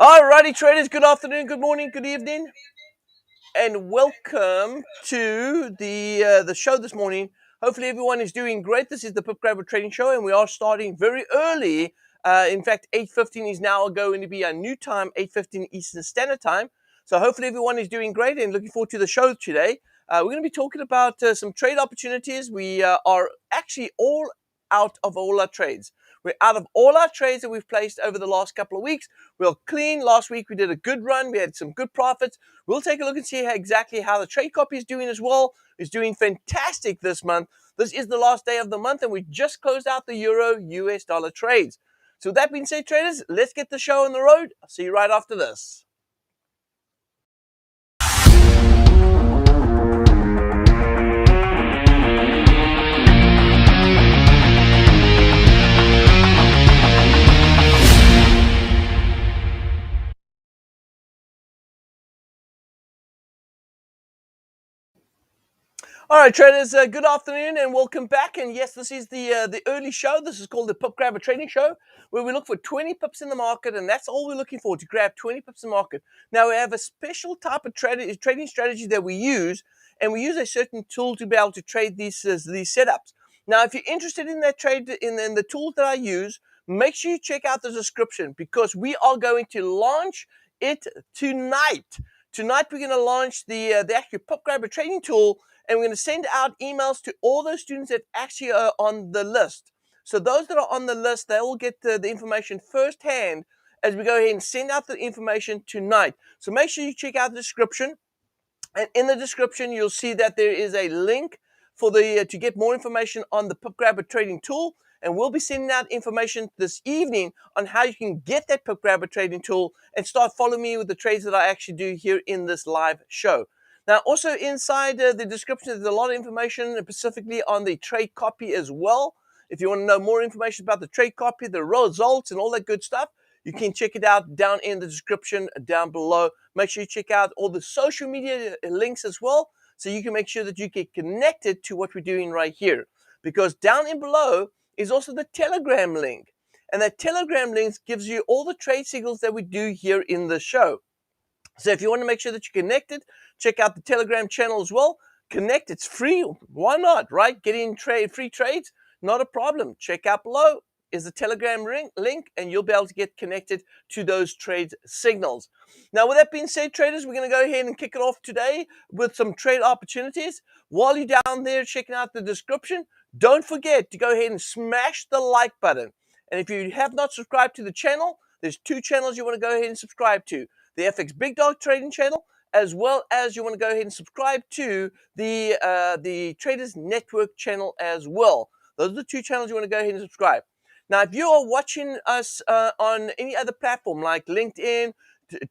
Alrighty, traders. Good afternoon, good morning, good evening, and welcome to the show this morning. Hopefully, everyone is doing great. This is the Pip Grabber Trading Show, and we are starting very early. In fact, 8:15 is now going to be our new time, 8:15 Eastern Standard Time. So hopefully, everyone is doing great and looking forward to the show today. We're going to be talking about some trade opportunities. We are actually all out of all our trades. We're out of all our trades that we've placed over the last couple of weeks. We're clean. Last week we did a good run. We had some good profits. We'll take a look and see exactly how the trade copy is doing as well. It's doing fantastic this month. This is the last day of the month, and we just closed out the Euro US dollar trades. So with that being said, traders, let's get the show on the road. I'll see you right after this. All right, traders, good afternoon and welcome back. And yes, this is the early show. This is called the Pip Grabber Trading Show, where we look for 20 pips in the market, and that's all we're looking for, to grab 20 pips in the market. Now, we have a special type of trading strategy that we use, and we use a certain tool to be able to trade these setups. Now, if you're interested in that trade, in the tools that I use, make sure you check out the description, because we are going to launch it tonight. Tonight, we're going to launch the actual Pip Grabber Trading Tool, and we're going to send out emails to all those students that actually are on the list. So those that are on the list, they will get the information firsthand as we go ahead and send out the information tonight. So make sure you check out the description. And in the description, you'll see that there is a link for to get more information on the Pip Grabber Trading Tool. And we'll be sending out information this evening on how you can get that Pip Grabber Trading Tool and start following me with the trades that I actually do here in this live show. Now, also inside the description, there's a lot of information specifically on the trade copy as well. If you want to know more information about the trade copy, the results, and all that good stuff, you can check it out down in the description down below. Make sure you check out all the social media links as well, so you can make sure that you get connected to what we're doing right here. Because down in below is also the Telegram link. And that Telegram link gives you all the trade signals that we do here in the show. So if you want to make sure that you're connected, check out the Telegram channel as well. Connect, it's free. Why not, right? Getting free trades, not a problem. Check out below is the Telegram link, and you'll be able to get connected to those trade signals. Now, with that being said, traders, we're going to go ahead and kick it off today with some trade opportunities. While you're down there checking out the description, don't forget to go ahead and smash the like button. And if you have not subscribed to the channel, there's two channels you want to go ahead and subscribe to. The FxBigDog trading channel, as well as you want to go ahead and subscribe to the Traders Network channel as well. Those are the two channels you want to go ahead and subscribe. Now, if you are watching us on any other platform like LinkedIn,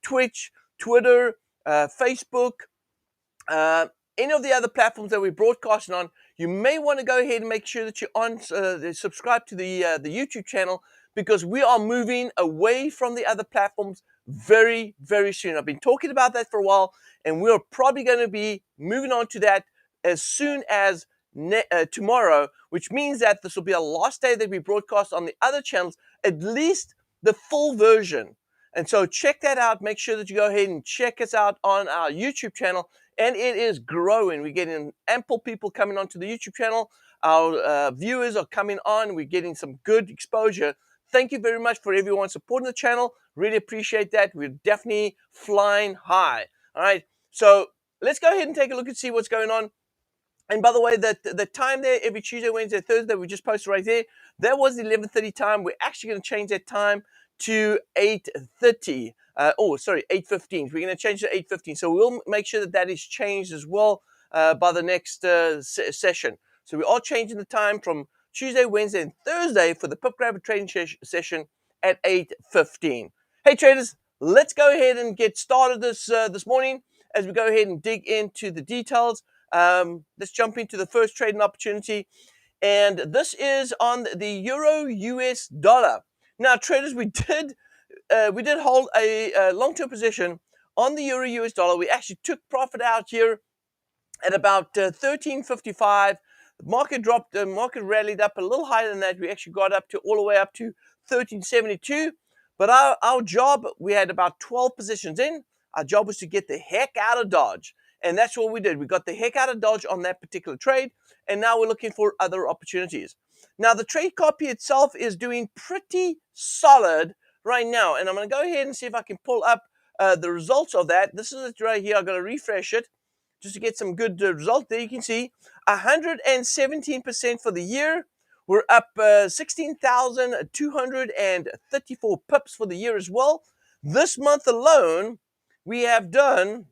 Twitch, Twitter, Facebook, any of the other platforms that we're broadcasting on, you may want to go ahead and make sure that you're subscribe to the YouTube channel, because we are moving away from the other platforms very, very soon. I've been talking about that for a while, and we're probably going to be moving on to that as soon as tomorrow, which means that this will be a last day that we broadcast on the other channels, at least the full version. And so check that out. Make sure that you go ahead and check us out on our YouTube channel, and it is growing. We're getting ample people coming onto the YouTube channel. Our viewers are coming on. We're getting some good exposure. Thank you very much for everyone supporting the channel. Really appreciate that. We're definitely flying high. All right, so let's go ahead and take a look and see what's going on. And by the way, the time there every Tuesday, Wednesday, Thursday, we just posted right there, that was the 11:30 time. We're actually going to change that time to 8:30. 8:15. We're going to change to 8:15. So we'll make sure that that is changed as well by the next session. So we are changing the time from Tuesday, Wednesday, and Thursday for the Pip Grabber Trading session at 8:15. Hey traders, let's go ahead and get started this morning as we go ahead and dig into the details. Let's jump into the first trading opportunity, and this is on the Euro US dollar. Now, traders, we did hold a long-term position on the Euro US dollar. We actually took profit out here at about 13.55. The market dropped, the market rallied up a little higher than that. We actually got up to all the way up to 13.72. But our job, we had about 12 positions in. Our job was to get the heck out of Dodge. And that's what we did. We got the heck out of Dodge on that particular trade. And now we're looking for other opportunities. Now, the trade copy itself is doing pretty solid right now. And I'm going to go ahead and see if I can pull up the results of that. This is it right here. I'm going to refresh it just to get some good results. There you can see 117% for the year. We're up 16,234 pips for the year as well. This month alone, we have done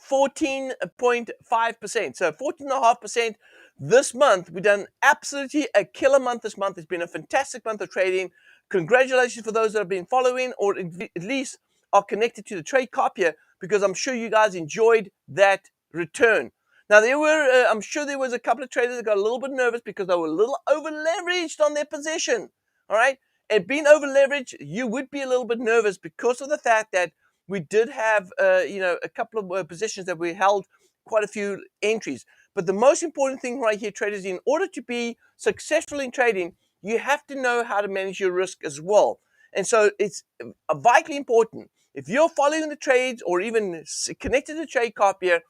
14.5%. So 14.5% this month. We've done absolutely a killer month this month. It's been a fantastic month of trading. Congratulations for those that have been following or at least are connected to the trade copier, because I'm sure you guys enjoyed that return. Now, I'm sure there was a couple of traders that got a little bit nervous because they were a little over leveraged on their position. All right. And being over leveraged, you would be a little bit nervous because of the fact that we did have, a couple of positions that we held quite a few entries. But the most important thing right here, traders, in order to be successful in trading, you have to know how to manage your risk as well. And so it's vitally important. If you're following the trades or even connected to the trade copier,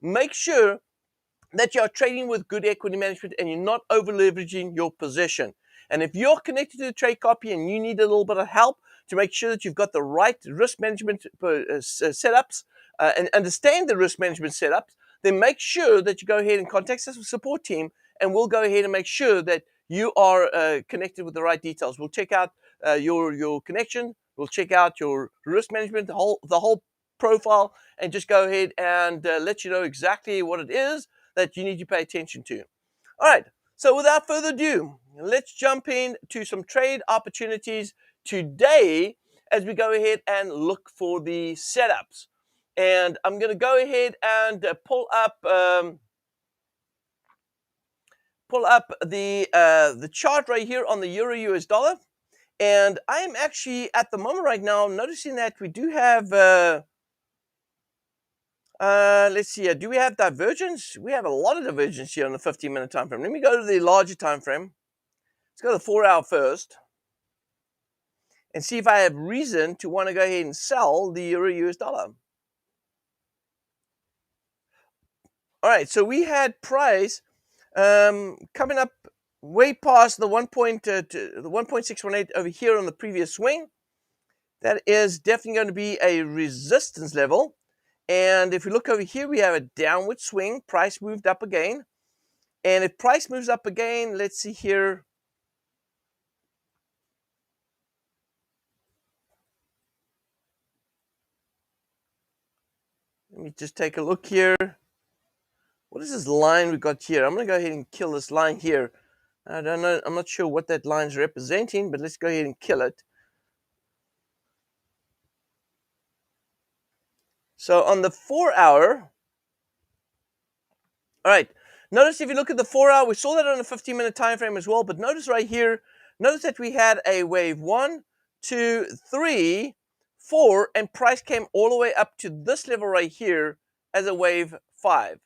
make sure that you're trading with good equity management and you're not over leveraging your position. And if you're connected to the trade copy and you need a little bit of help to make sure that you've got the right risk management setups and understand the risk management setups, then make sure that you go ahead and contact us, support team, and we'll go ahead and make sure that you are connected with the right details. We'll check out your connection. We'll check out your risk management, the whole profile, and just go ahead and let you know exactly what it is that you need to pay attention to. All right, so without further ado, let's jump into some trade opportunities today as we go ahead and look for the setups. And I'm going to go ahead and pull up the chart right here on the Euro US dollar. And I am actually at the moment right now noticing that we do have let's see here. Do we have divergence? We have a lot of divergence here on the 15-minute time frame. Let me go to the larger time frame. Let's go to the 4-hour first and see if I have reason to want to go ahead and sell the Euro US dollar. All right, so we had price coming up way past the 1.618 over here on the previous swing. That is definitely going to be a resistance level. And if we look over here, we have a downward swing. Price moved up again. And if price moves up again, let's see here. Let me just take a look here. What is this line we got here? I'm going to go ahead and kill this line here. I don't know. I'm not sure what that line is representing, but let's go ahead and kill it. So on the 4-hour, all right, notice if you look at the 4-hour, we saw that on the 15-minute time frame as well, but notice right here, notice that we had a wave 1, 2, 3, 4, and price came all the way up to this level right here as a wave 5.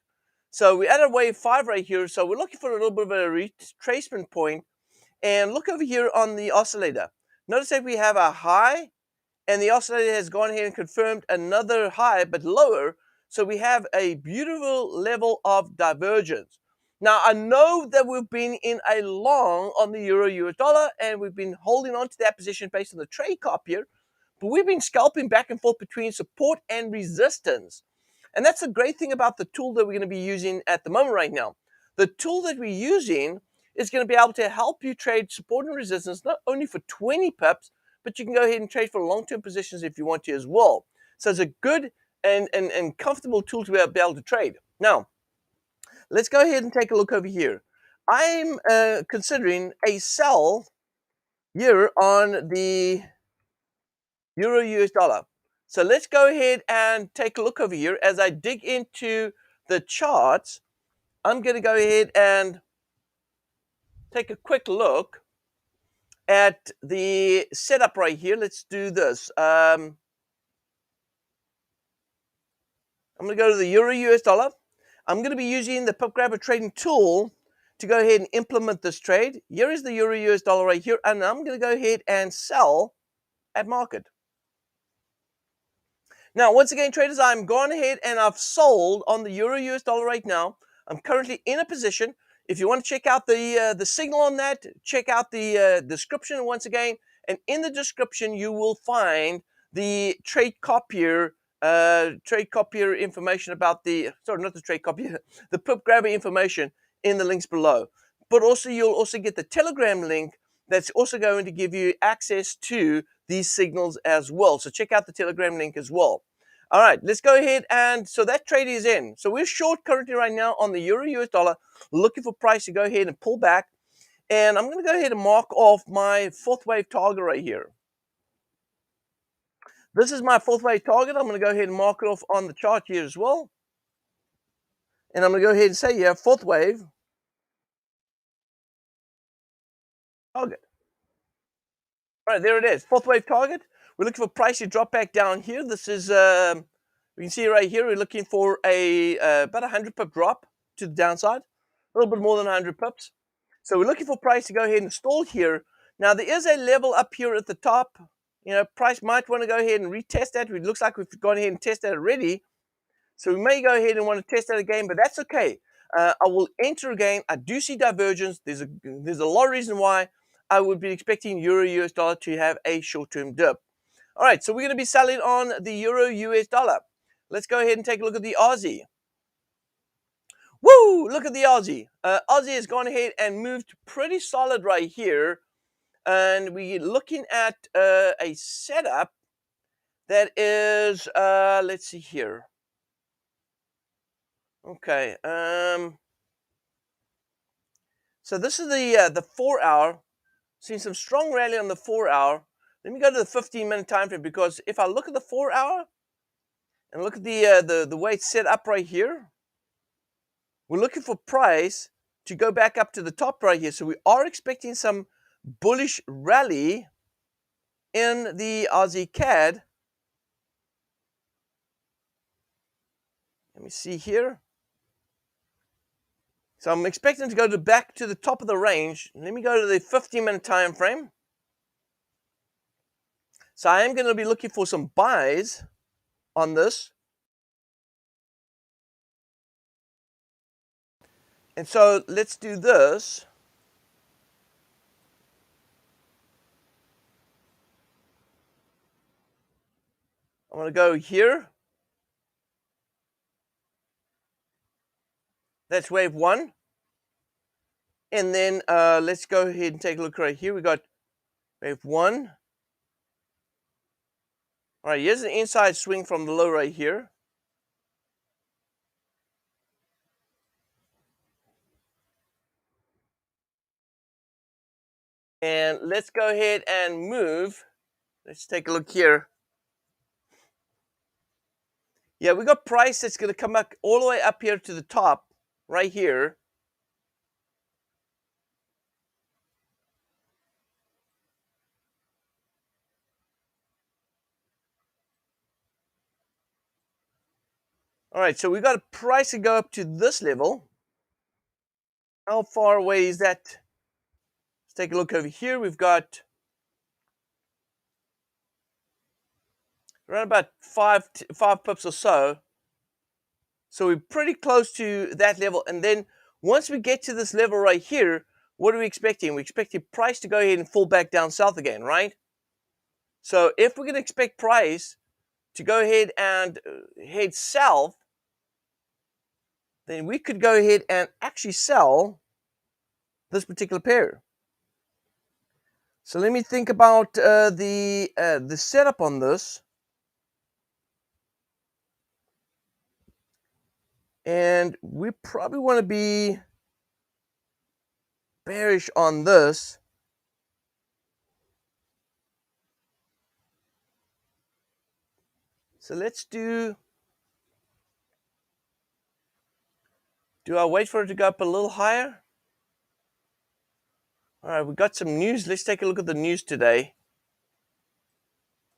So we added wave 5 right here, so we're looking for a little bit of a retracement point. And look over here on the oscillator. Notice that we have a high, and the oscillator has gone ahead and confirmed another high, but lower. So we have a beautiful level of divergence. Now, I know that we've been in a long on the Euro US dollar, and we've been holding on to that position based on the trade copier, but we've been scalping back and forth between support and resistance. And that's the great thing about the tool that we're going to be using at the moment right now. The tool that we're using is going to be able to help you trade support and resistance, not only for 20 pips, but you can go ahead and trade for long-term positions if you want to as well. So it's a good and comfortable tool to be able to trade. Now, let's go ahead and take a look over here. I'm considering a sell here on the Euro US dollar. So let's go ahead and take a look over here. As I dig into the charts, I'm going to go ahead and take a quick look at the setup right here. Let's do this. I'm going to go to the Euro US dollar. I'm going to be using the Pip Grabber Trading Tool to go ahead and implement this trade. Here is the Euro US dollar right here, and I'm going to go ahead and sell at market. Now, once again, traders, I'm gone ahead and I've sold on the euro US dollar right now. I'm currently in a position. If you want to check out the signal on that, check out the description once again. And in the description, you will find the Copier information about sorry, not the Copier, the Pip Grabber information in the links below. But also, you'll also get the Telegram link that's also going to give you access to these signals as well. So check out the Telegram link as well. All right, let's go ahead and so that trade is in. So we're short currently right now on the euro US dollar, looking for price to go ahead and pull back. And I'm going to go ahead and mark off my fourth wave target right here. This is my fourth wave target. I'm going to go ahead and mark it off on the chart here as well. And I'm going to go ahead and say, yeah, fourth wave target. All right, there it is. Fourth wave target. We're looking for price to drop back down here. This is, we can see right here, we're looking for about 100 pip drop to the downside. A little bit more than 100 pips. So we're looking for price to go ahead and stall here. Now, there is a level up here at the top. You know, price might want to go ahead and retest that. It looks like we've gone ahead and tested that already. So we may go ahead and want to test that again, but that's okay. I will enter again. I do see divergence. There's a lot of reason why I would be expecting euro US dollar to have a short-term dip. All right, so we're going to be selling on the euro US dollar. Let's go ahead and take a look at the Aussie. Woo! Look at the Aussie. Aussie has gone ahead and moved pretty solid right here. And we're looking at a setup that is, let's see here. Okay. So this is the 4 hour. Seeing some strong rally on the 4 hour. Let me go to the 15-minute time frame, because if I look at the 4 hour and look at the way it's set up right here, we're looking for price to go back up to the top right here. So we are expecting some bullish rally in the Aussie CAD. Let me see here. So I'm expecting to go back to the top of the range. Let me go to the 15-minute time frame. So I am going to be looking for some buys on this. And so let's do this. I'm going to go here. That's wave one. And then let's go ahead and take a look right here. We got wave one. All right, here's an inside swing from the low right here. And let's go ahead and move. Let's take a look here. Yeah, we got price that's going to come back all the way up here to the top right here. All right, so we got a price to go up to this level. How far away is that? Let's take a look over here. We've got around about five pips or so. So we're pretty close to that level. And then once we get to this level right here, what are we expecting? We're expecting price to go ahead and fall back down south again, right? So if we're going to expect price to go ahead and head south, then we could go ahead and actually sell this particular pair. So let me think about the setup on this. And we probably want to be bearish on this. So let's do I wait for it to go up a little higher? All right, we got some news. Let's take a look at the news today.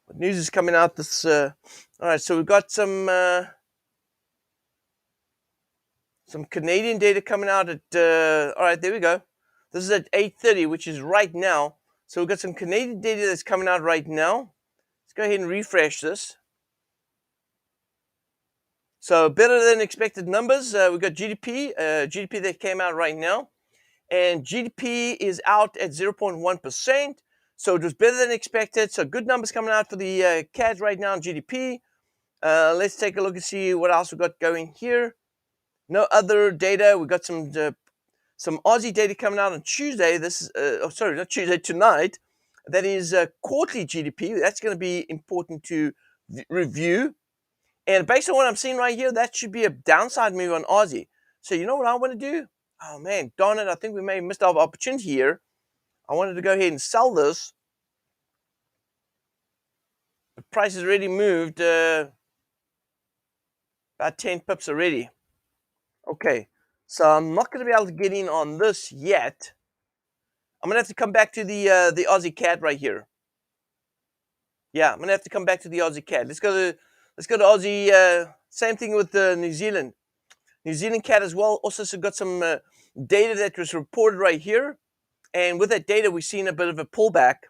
What news is coming out this? All right, so we've got some Canadian data coming out at. All right, there we go. This is at 8:30, which is right now. So we've got some Canadian data that's coming out right now. go ahead and refresh this. So better than expected numbers. We've got GDP, GDP that came out right now. And GDP is out at 0.1%. So it was better than expected. So good numbers coming out for the CAD right now in GDP. Let's take a look and see what else we got going here. No other data. We got some Aussie data coming out on Tuesday. This is not Tuesday, tonight. That is quarterly GDP. That's going to be important to review. And based on what I'm seeing right here, that should be a downside move on Aussie. So you know what I want to do? Oh man, darn it! I think we may have missed our opportunity here. I wanted to go ahead and sell this. The price has already moved about 10 pips already. Okay, so I'm not going to be able to get in on this yet. I'm going to have to come back to the Aussie CAD right here. Yeah, I'm going to have to come back to the Aussie CAD. Let's go to Aussie. Same thing with New Zealand. New Zealand CAD as well. Also got some data that was reported right here. And with that data, we've seen a bit of a pullback.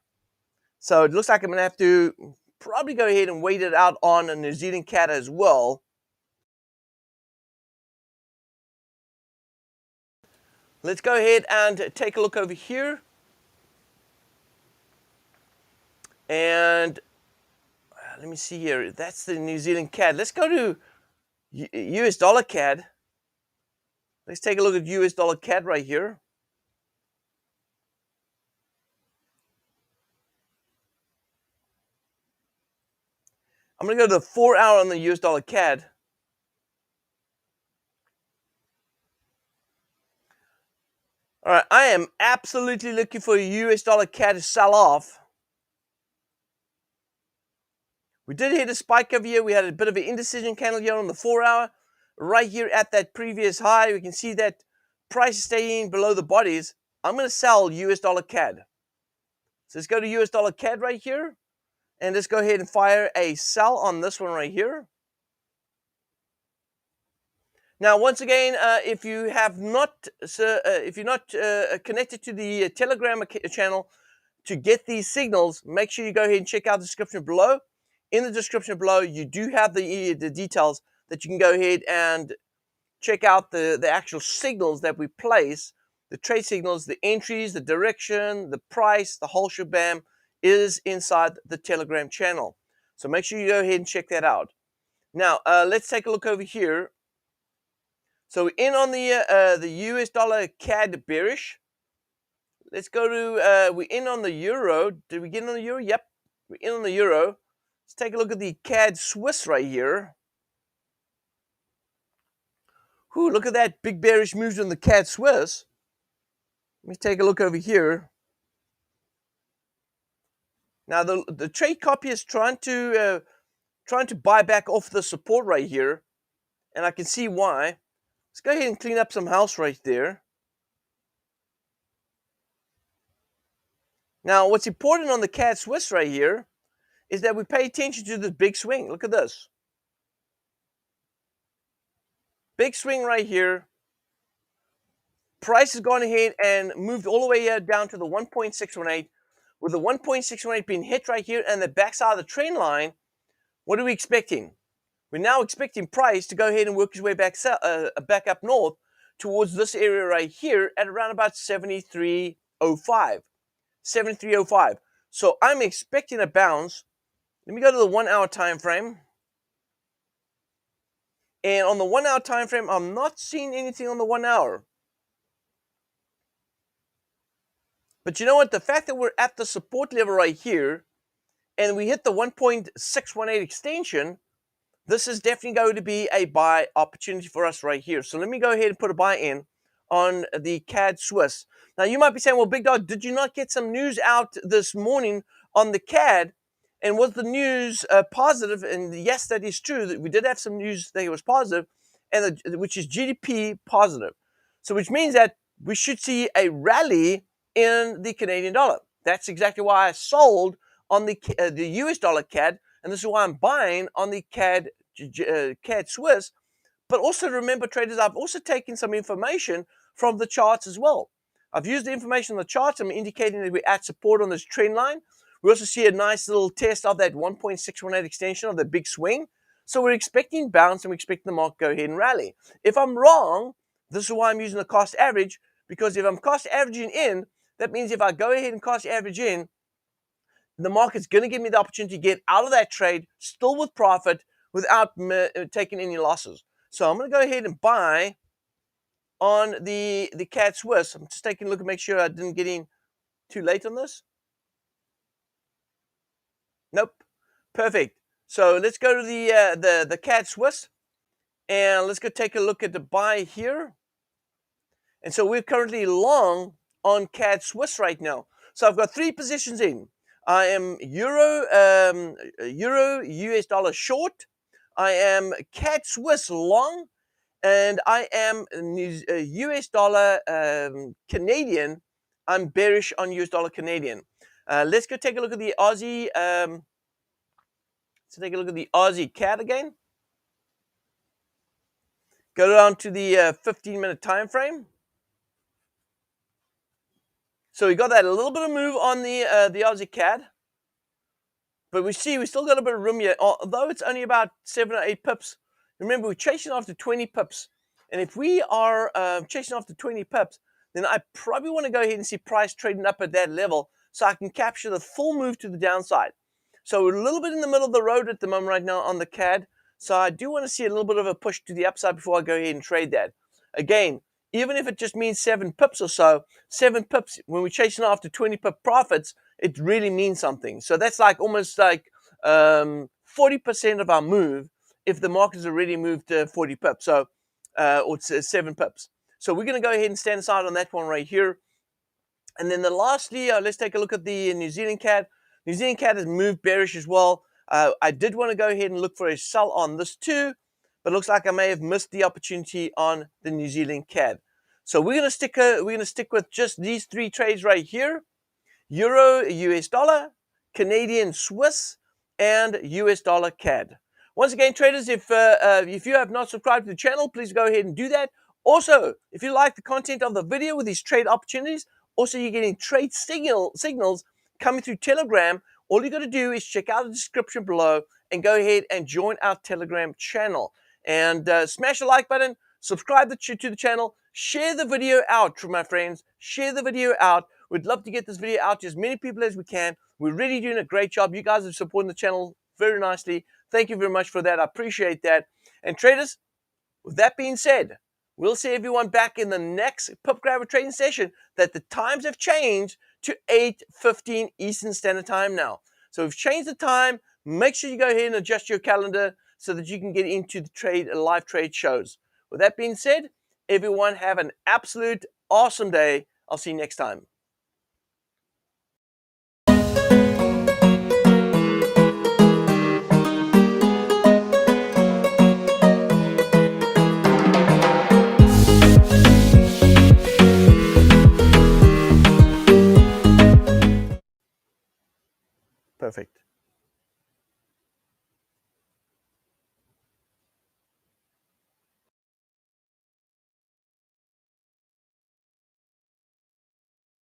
So it looks like I'm going to have to probably go ahead and wait it out on a New Zealand CAD as well. Let's go ahead and take a look over here. And let me see here. That's the New Zealand CAD. Let's go to US dollar CAD. Let's take a look at US dollar CAD right here. I'm going to go to the 4 hour on the US dollar CAD. All right, I am absolutely looking for a US dollar CAD to sell off. We did hit a spike over here. We had a bit of an indecision candle here on the 4 hour. Right here at that previous high, we can see that price is staying below the bodies. I'm going to sell US dollar CAD. So let's go to US dollar CAD right here. And let's go ahead and fire a sell on this one right here. Now, once again, if you have not, if you're not connected to the Telegram channel to get these signals, make sure you go ahead and check out the description below. In the description below, you do have the details that you can go ahead and check out the actual signals that we place, the trade signals, the entries, the direction, the price, the whole shebang is inside the Telegram channel. So make sure you go ahead and check that out. Now, let's take a look over here. So we're in on the US dollar CAD bearish. Let's go to, we're in on the euro. Did we get in on the euro? Yep, we're in on the euro. Let's take a look at the CAD Swiss right here. Whew, look at that big bearish moves on the CAD Swiss. Let me take a look over here. Now the trade Copier is trying to buy back off the support right here, and I can see why. Let's go ahead and clean up some house right there. Now, what's important on the CAD Swiss right here is that we pay attention to this big swing. Look at this. Big swing right here. Price has gone ahead and moved all the way down to the 1.618. With the 1.618 being hit right here and the backside of the trend line, what are we expecting? We're now expecting price to go ahead and work his way back up north towards this area right here at around about 73.05. 73.05. So I'm expecting a bounce. Let me go to the 1 hour time frame. And on the 1 hour time frame, I'm not seeing anything on the 1 hour. But you know what? The fact that we're at the support level right here and we hit the 1.618 extension, this is definitely going to be a buy opportunity for us right here. So let me go ahead and put a buy in on the CAD Swiss. Now you might be saying, well, Big Dog, did you not get some news out this morning on the CAD? And was the news positive? And yes, that is true. That we did have some news that it was positive, and which is GDP positive. So which means that we should see a rally in the Canadian dollar. That's exactly why I sold on the US dollar CAD, and this is why I'm buying on the CAD Swiss. But also remember, traders, I've also taken some information from the charts as well. I've used the information on the charts. I'm indicating that we're at support on this trend line. We also see a nice little test of that 1.618 extension of the big swing. So we're expecting bounce and we're expecting the market to go ahead and rally. If I'm wrong, this is why I'm using the cost average, because if I'm cost averaging in, that means if I go ahead and cost average in, the market's going to give me the opportunity to get out of that trade still with profit without taking any losses. So I'm going to go ahead and buy on the CAD Swiss. I'm just taking a look and make sure I didn't get in too late on this. Nope. Perfect. So let's go to the CAD Swiss, and let's go take a look at the buy here. And so we're currently long on CAD Swiss right now. So I've got 3 positions in. I am Euro US dollar short. I am CAD Swiss long, and I am US dollar Canadian. I'm bearish on US dollar Canadian. Let's go take a look at the Aussie. Let's take a look at the Aussie CAD again. Go down to the 15-minute time frame. So we got that a little bit of move on the Aussie CAD, but we still got a bit of room here. Although it's only about 7 or 8 pips. Remember, we're chasing after 20 pips, and if we are chasing after 20 pips, then I probably want to go ahead and see price trading up at that level, so I can capture the full move to the downside. So we're a little bit in the middle of the road at the moment right now on the CAD. So I do want to see a little bit of a push to the upside before I go ahead and trade that. Again, even if it just means 7 pips or so, 7 pips, when we're chasing after 20 pip profits, it really means something. So that's like almost like 40% of our move if the market's already moved 40 pips, so or 7 pips. So we're going to go ahead and stand aside on that one right here. And then lastly, let's take a look at the New Zealand CAD. New Zealand CAD has moved bearish as well. I did want to go ahead and look for a sell on this too, but it looks like I may have missed the opportunity on the New Zealand CAD. So we're going to stick with just these 3 trades right here: Euro US dollar, Canadian Swiss, and US dollar CAD. Once again, traders, if you have not subscribed to the channel, please go ahead and do that. Also, if you like the content of the video with these trade opportunities, also you're getting trade signals coming through Telegram, all you got to do is check out the description below and go ahead and join our Telegram channel. And smash the like button, subscribe to the channel, share the video out, my friends. Share the video out. We'd love to get this video out to as many people as we can. We're really doing a great job. You guys are supporting the channel very nicely. Thank you very much for that. I appreciate that. And traders, with that being said, we'll see everyone back in the next Pip Grabber trading session. That the times have changed to 8:15 Eastern Standard Time now. So we've changed the time. Make sure you go ahead and adjust your calendar so that you can get into the live trade shows. With that being said, everyone have an absolute awesome day. I'll see you next time.